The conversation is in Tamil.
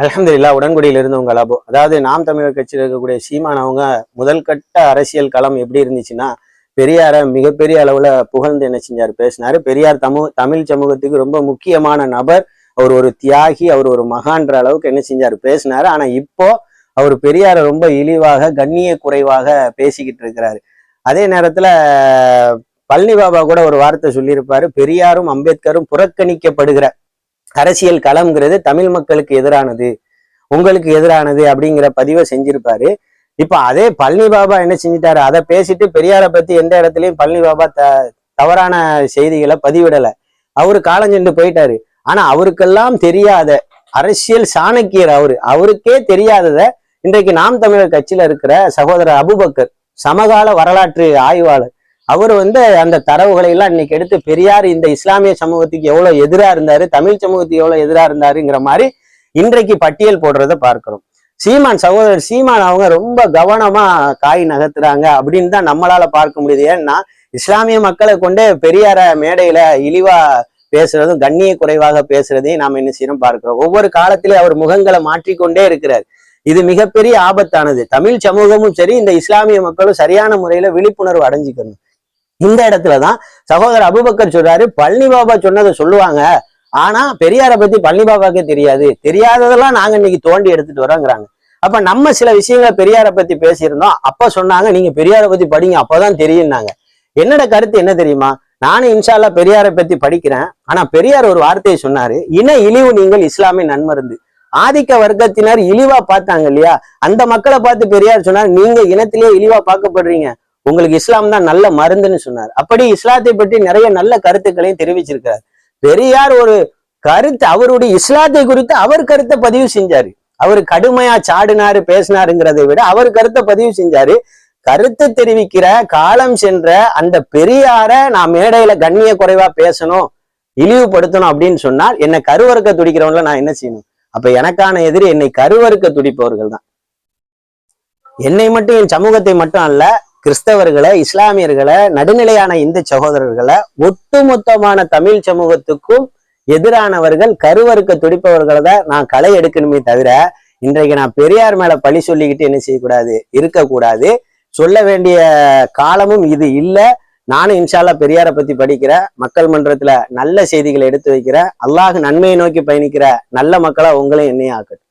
அல்ஹம்துலில்லாஹ். உடன்குடியில் இருந்து உங்கள் அபு. அதாவது நாம் தமிழர் கட்சியில் இருக்கக்கூடிய சீமான் அவங்க முதல் கட்ட அரசியல் களம் எப்படி இருந்துச்சுன்னா, பெரியார மிகப்பெரிய அளவுல புகழ்ந்து என்ன செஞ்சாரு, பேசினாரு. பெரியார் தமிழ் சமூகத்துக்கு ரொம்ப முக்கியமான நபர், அவர் ஒரு தியாகி, அவர் ஒரு மகான்ற அளவுக்கு என்ன செஞ்சாரு, பேசினாரு. ஆனா இப்போ அவர் பெரியார ரொம்ப இழிவாக, கண்ணிய குறைவாக பேசிக்கிட்டு இருக்கிறாரு. அதே நேரத்துல பழனி பாபா கூட ஒரு வார்த்தை சொல்லியிருப்பாரு, பெரியாரும் அம்பேத்கரும் புறக்கணிக்கப்படுகிற அரசியல் களம்ங்கிறது தமிழ் மக்களுக்கு எதிரானது, உங்களுக்கு எதிரானது அப்படிங்கிற பதிவை செஞ்சிருப்பாரு. இப்ப அதே பழனி பாபா என்ன செஞ்சிட்டாரு, அதை பேசிட்டு பெரியாரை பத்தி எந்த இடத்துலயும் பழனி பாபா தவறான செய்திகளை பதிவிடல. அவரு காலஞ்சென்று போயிட்டாரு. ஆனா அவருக்கெல்லாம் தெரியாத அரசியல் சாணக்கியர் அவருக்கே தெரியாதத இன்றைக்கு நாம் தமிழர் கட்சியில இருக்கிற சகோதரர் அபுபக்கர், சமகால வரலாற்று ஆய்வாளர், அவர் அந்த தரவுகளை எல்லாம் இன்னைக்கு எடுத்து பெரியார் இந்த இஸ்லாமிய சமூகத்துக்கு எவ்வளவு எதிரா இருந்தாரு, தமிழ் சமூகத்துக்கு எவ்வளவு எதிரா இருந்தாருங்கிற மாதிரி இன்றைக்கு பட்டியல் போடுறத பார்க்கிறோம். சகோதரர் சீமான் அவங்க ரொம்ப கவனமா காய் நகர்த்துறாங்க அப்படின்னு தான் நம்மளால பார்க்க முடியுது. ஏன்னா இஸ்லாமிய மக்களை கொண்டே பெரியார மேடையில இழிவா பேசுறதும், கண்ணிய குறைவாக பேசுறதையும் நாம என்ன செய்யணும் பார்க்கிறோம். ஒவ்வொரு காலத்திலேயே அவர் முகங்களை மாற்றிக்கொண்டே இருக்கிறார். இது மிகப்பெரிய ஆபத்தானது. தமிழ் சமூகமும் சரி, இந்த இஸ்லாமிய மக்களும் சரியான முறையில விழிப்புணர்வு அடைஞ்சிக்கணும். இந்த இடத்துலதான் சகோதரர் அபுபக்கர் சொல்றாரு, பழனி பாபா சொன்னதை சொல்லுவாங்க, ஆனா பெரியாரை பத்தி பழனி பாபாக்கே தெரியாததெல்லாம் நாங்க இன்னைக்கு தோண்டி எடுத்துட்டு வரோங்கிறாங்க. அப்ப நம்ம சில விஷயங்களை பெரியாரை பத்தி பேசியிருந்தோம். அப்ப சொன்னாங்க, நீங்க பெரியாரை பத்தி படிங்க, அப்பதான் தெரியும்னாங்க. என்னோட கருத்து என்ன தெரியுமா, நானும் இன்ஷால்லா பெரியாரை பத்தி படிக்கிறேன். ஆனா பெரியார் ஒரு வார்த்தையை சொன்னாரு, இன இழிவு நீங்கள் இஸ்லாமிய நன்மருந்து. ஆதிக்க வர்க்கத்தினர் இழிவா பார்த்தாங்க இல்லையா, அந்த மக்களை பார்த்து பெரியார் சொன்னார், நீங்க இனத்திலேயே இழிவா பார்க்கப்படுறீங்க, உங்களுக்கு இஸ்லாம் தான் நல்ல மருந்துன்னு சொன்னார். அப்படி இஸ்லாத்தை பற்றி நிறைய நல்ல கருத்துக்களையும் தெரிவிச்சிருக்கிறார். பெரியார் ஒரு கருத்து, அவருடைய இஸ்லாத்தை குறித்து அவர் கருத்தை பதிவு செஞ்சாரு. அவர் கடுமையா சாடினாரு பேசினாருங்கிறதை விட அவர் கருத்தை பதிவு செஞ்சாரு. கருத்து தெரிவிக்கிற காலம் சென்ற அந்த பெரியார நான் மேடையில கண்ணிய குறைவா பேசணும், இழிவுபடுத்தணும் அப்படின்னு சொன்னால் என்னை கருவறுக்க துடிக்கிறவங்கள நான் என்ன செய்யணும்? அப்ப எனக்கான எதிரி என்னை கருவறுக்க துடிப்பவர்கள் தான். என்னை மட்டும், என் சமூகத்தை மட்டும் அல்ல, கிறிஸ்தவர்களை, இஸ்லாமியர்களை, நடுநிலையான இந்து சகோதரர்களை, ஒட்டுமொத்தமான தமிழ் சமூகத்துக்கும் எதிரானவர்கள், கருவறுக்க துடிப்பவர்களை தான் நான் களை எடுக்கணுமே தவிர, இன்றைக்கு நான் பெரியார் மேல பழி சொல்லிக்கிட்டு என்ன செய்யக்கூடாது, இருக்கக்கூடாது. சொல்ல வேண்டிய காலமும் இது இல்லை. நானும் இன்ஷால்லா பெரியாரை பத்தி படிக்கிற, மக்கள் மன்றத்துல நல்ல செய்திகளை எடுத்து வைக்கிற, அல்லாஹ் நன்மையை நோக்கி பயணிக்கிற நல்ல மக்களா உங்களையும் என்னையும் ஆக்கட்டும்.